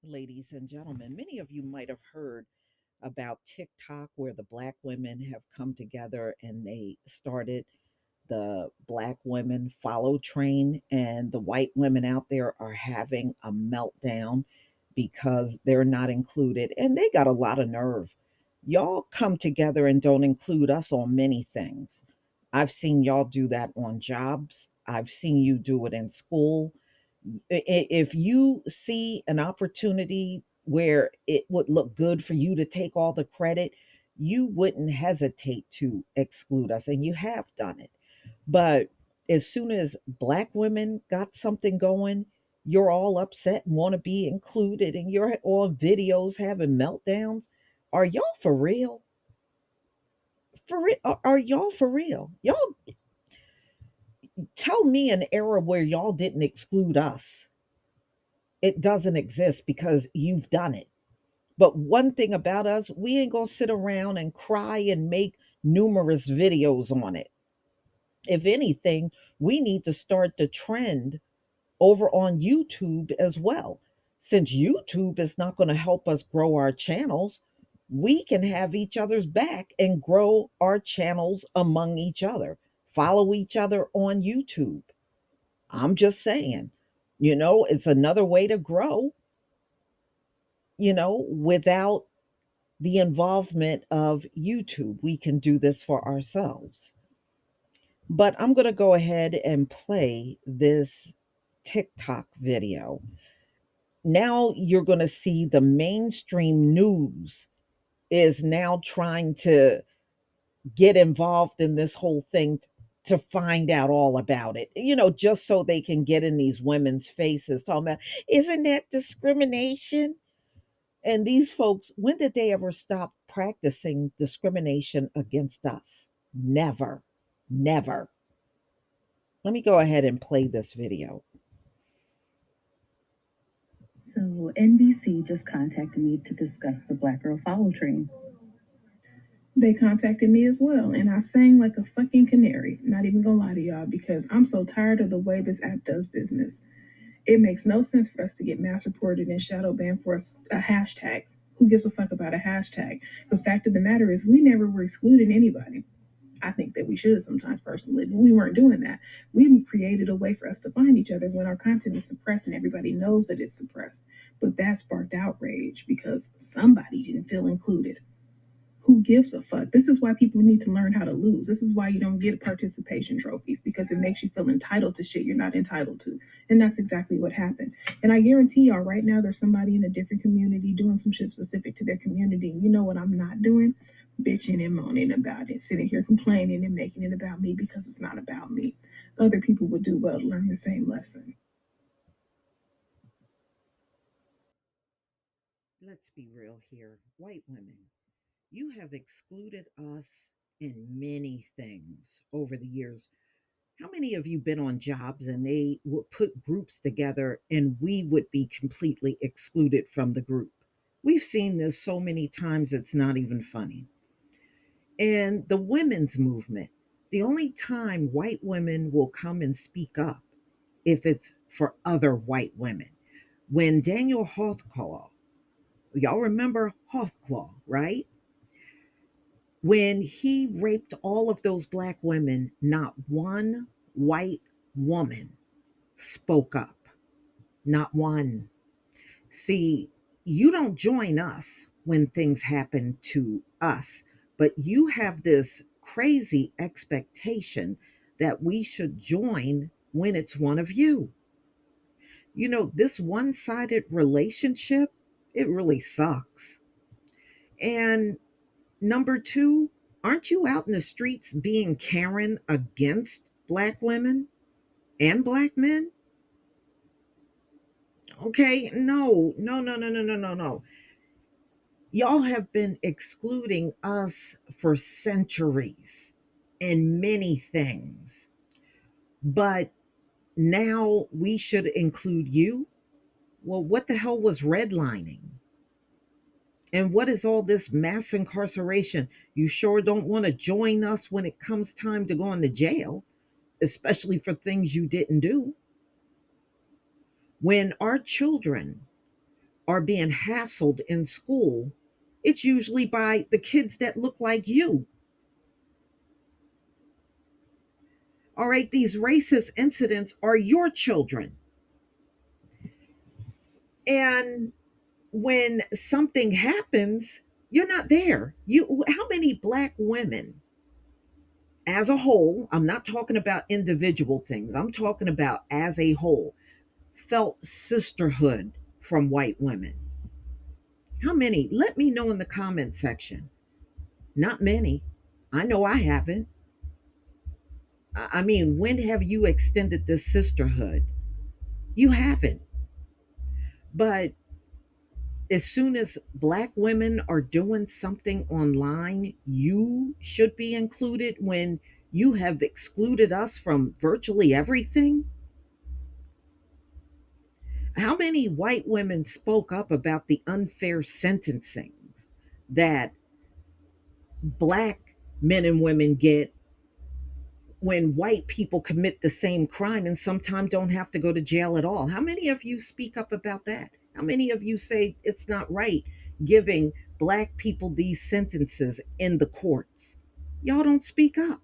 ladies and gentlemen. Many of you might have heard about TikTok, where the black women have come together and they started the Black Women Follow Train, and the white women out there are having a meltdown because they're not included, and they got a lot of nerve. Y'all come together and don't include us on many things. I've seen y'all do that on jobs, I've seen you do it in school. If you see an opportunity where it would look good for you to take all the credit, you wouldn't hesitate to exclude us, and you have done it. But as soon as black women got something going, you're all upset and want to be included, and you're on videos having meltdowns. Are y'all for real? For real? Are y'all for real? Y'all tell me an era where y'all didn't exclude us. It doesn't exist because you've done it. But one thing about us, we ain't gonna sit around and cry and make numerous videos on it. If anything, we need to start the trend over on YouTube as well. Since YouTube is not going to help us grow our channels, we can have each other's back and grow our channels among each other. Follow each other on YouTube. I'm just saying, it's another way to grow, without the involvement of YouTube. We can do this for ourselves. But I'm going to go ahead and play this TikTok video. Now you're going to see the mainstream news is now trying to get involved in this whole thing to find out all about it, just so they can get in these women's faces talking about, isn't that discrimination? And these folks, when did they ever stop practicing discrimination against us? Never, never. Let me go ahead and play this video. So NBC just contacted me to discuss the Black Girl Follow train. They contacted me as well, and I sang like a fucking canary. Not even gonna lie to y'all, because I'm so tired of the way this app does business. It makes no sense for us to get mass reported and shadow banned for a hashtag. Who gives a fuck about a hashtag? Because fact of the matter is, we never were excluding anybody. I think that we should sometimes personally, but we weren't doing that. We created a way for us to find each other when our content is suppressed and everybody knows that it's suppressed. But that sparked outrage because somebody didn't feel included. Who gives a fuck? This is why people need to learn how to lose. This is why you don't get participation trophies, because it makes you feel entitled to shit you're not entitled to. And that's exactly what happened. And I guarantee y'all right now there's somebody in a different community doing some shit specific to their community. And you know what I'm not doing? Bitching and moaning about it, sitting here complaining and making it about me, because it's not about me. Other people would do well to learn the same lesson. Let's be real here. White women, you have excluded us in many things over the years. How many of you been on jobs and they would put groups together and we would be completely excluded from the group? We've seen this so many times, it's not even funny. And the women's movement, the only time white women will come and speak up if it's for other white women. When Daniel Hawthclaw, y'all remember Hawthclaw, right? When he raped all of those black women, not one white woman spoke up. Not one. See, you don't join us when things happen to us, but you have this crazy expectation that we should join when it's one of you. This one sided relationship, it really sucks. And number two, aren't you out in the streets being Karen against black women and black men? Okay, no, no, no, no, no, no, no, no. Y'all have been excluding us for centuries in many things, but now we should include you? Well, what the hell was redlining? And what is all this mass incarceration? You sure don't want to join us when it comes time to go into jail, especially for things you didn't do. When our children are being hassled in school, it's usually by the kids that look like you. All right, these racist incidents are your children. And when something happens, you're not there. How many black women as a whole, I'm not talking about individual things, I'm talking about as a whole, felt sisterhood from white women? How many? Let me know in the comment section. Not many. I know I haven't. I mean, when have you extended this sisterhood? You haven't. But as soon as black women are doing something online, you should be included when you have excluded us from virtually everything. How many white women spoke up about the unfair sentencing that black men and women get when white people commit the same crime and sometimes don't have to go to jail at all? How many of you speak up about that? How many of you say it's not right giving black people these sentences in the courts? Y'all don't speak up.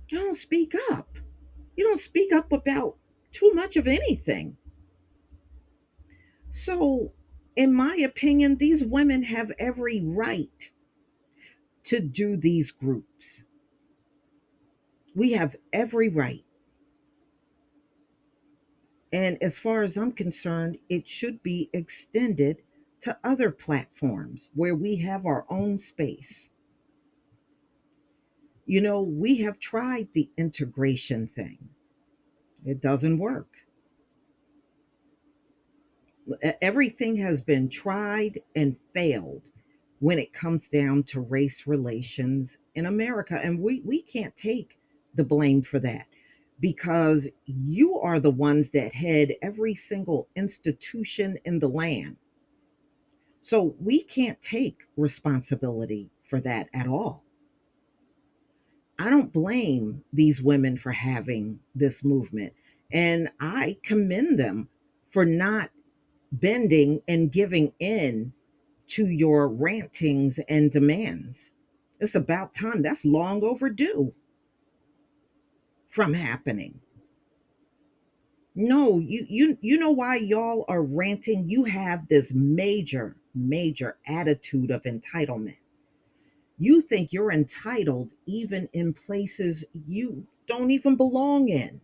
You don't speak up. You don't speak up about too much of anything. So, in my opinion, these women have every right to do these groups. We have every right. And as far as I'm concerned, it should be extended to other platforms where we have our own space. You know, we have tried the integration thing, it doesn't work. Everything has been tried and failed when it comes down to race relations in America. And we can't take the blame for that because you are the ones that head every single institution in the land. So we can't take responsibility for that at all. I don't blame these women for having this movement, and I commend them for not bending and giving in to your rantings and demands. It's about time. That's long overdue from happening. No, you know why y'all are ranting? You have this major attitude of entitlement. You think you're entitled even in places you don't even belong in.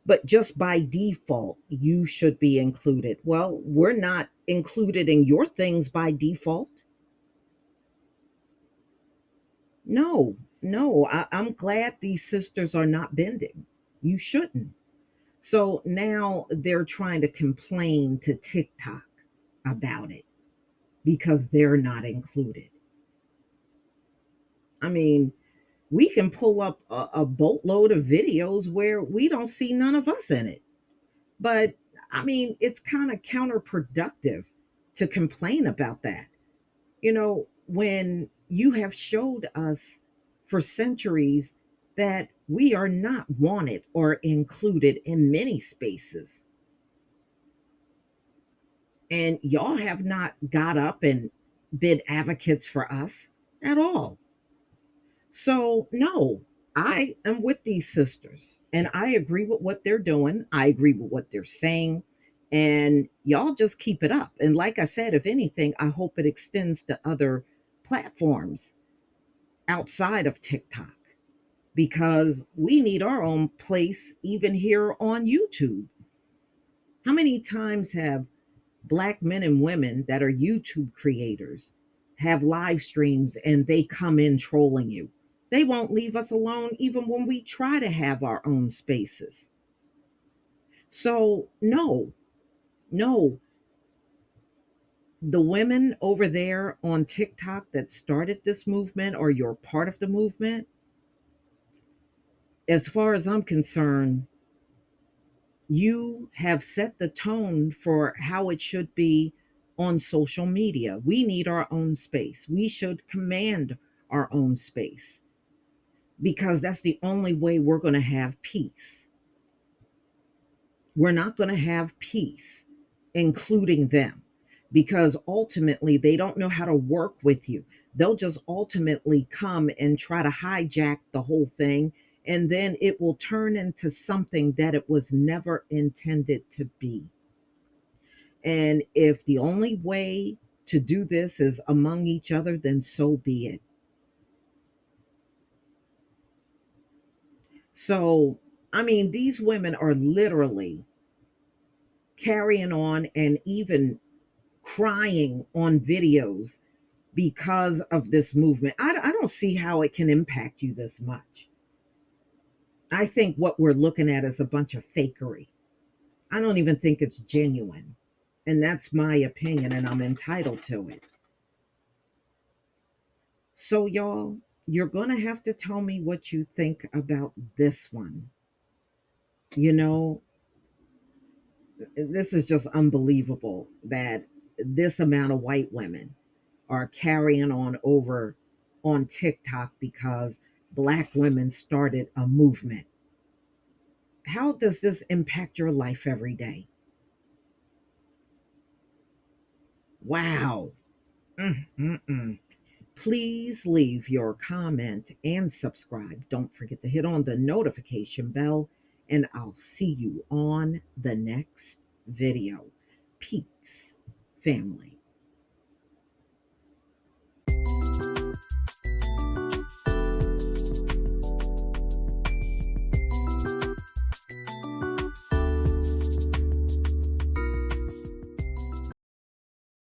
But just by default, you should be included. Well, we're not included in your things by default. No, no, I'm glad these sisters are not bending. You shouldn't. So now they're trying to complain to TikTok about it because they're not included. I mean, we can pull up a boatload of videos where we don't see none of us in it. But I mean, it's kind of counterproductive to complain about that. You know, when you have showed us for centuries that we are not wanted or included in many spaces, and y'all have not got up and been advocates for us at all. So, no, I am with these sisters and I agree with what they're doing. I agree with what they're saying. And y'all just keep it up. And like I said, if anything, I hope it extends to other platforms outside of TikTok because we need our own place even here on YouTube. How many times have black men and women that are YouTube creators have live streams and they come in trolling you? They won't leave us alone even when we try to have our own spaces. So, no, no, the women over there on TikTok that started this movement or you're part of the movement, as far as I'm concerned, you have set the tone for how it should be on social media. We need our own space. We should command our own space because that's the only way we're going to have peace. we're not going to have peace, including them, because ultimately they don't know how to work with you. They'll just ultimately come and try to hijack the whole thing, and then it will turn into something that it was never intended to be. And if the only way to do this is among each other, then so be it. So, I mean, these women are literally carrying on and even crying on videos because of this movement. I don't see how it can impact you this much. I think what we're looking at is a bunch of fakery. I don't even think it's genuine. And that's my opinion, and I'm entitled to it. So, y'all, you're going to have to tell me what you think about this one. You know, this is just unbelievable that this amount of white women are carrying on over on TikTok because Black women started a movement. How does this impact your life every day? Wow. Mm-mm-mm. Please leave your comment and subscribe. Don't forget to hit on the notification bell, and I'll see you on the next video. Peace, family.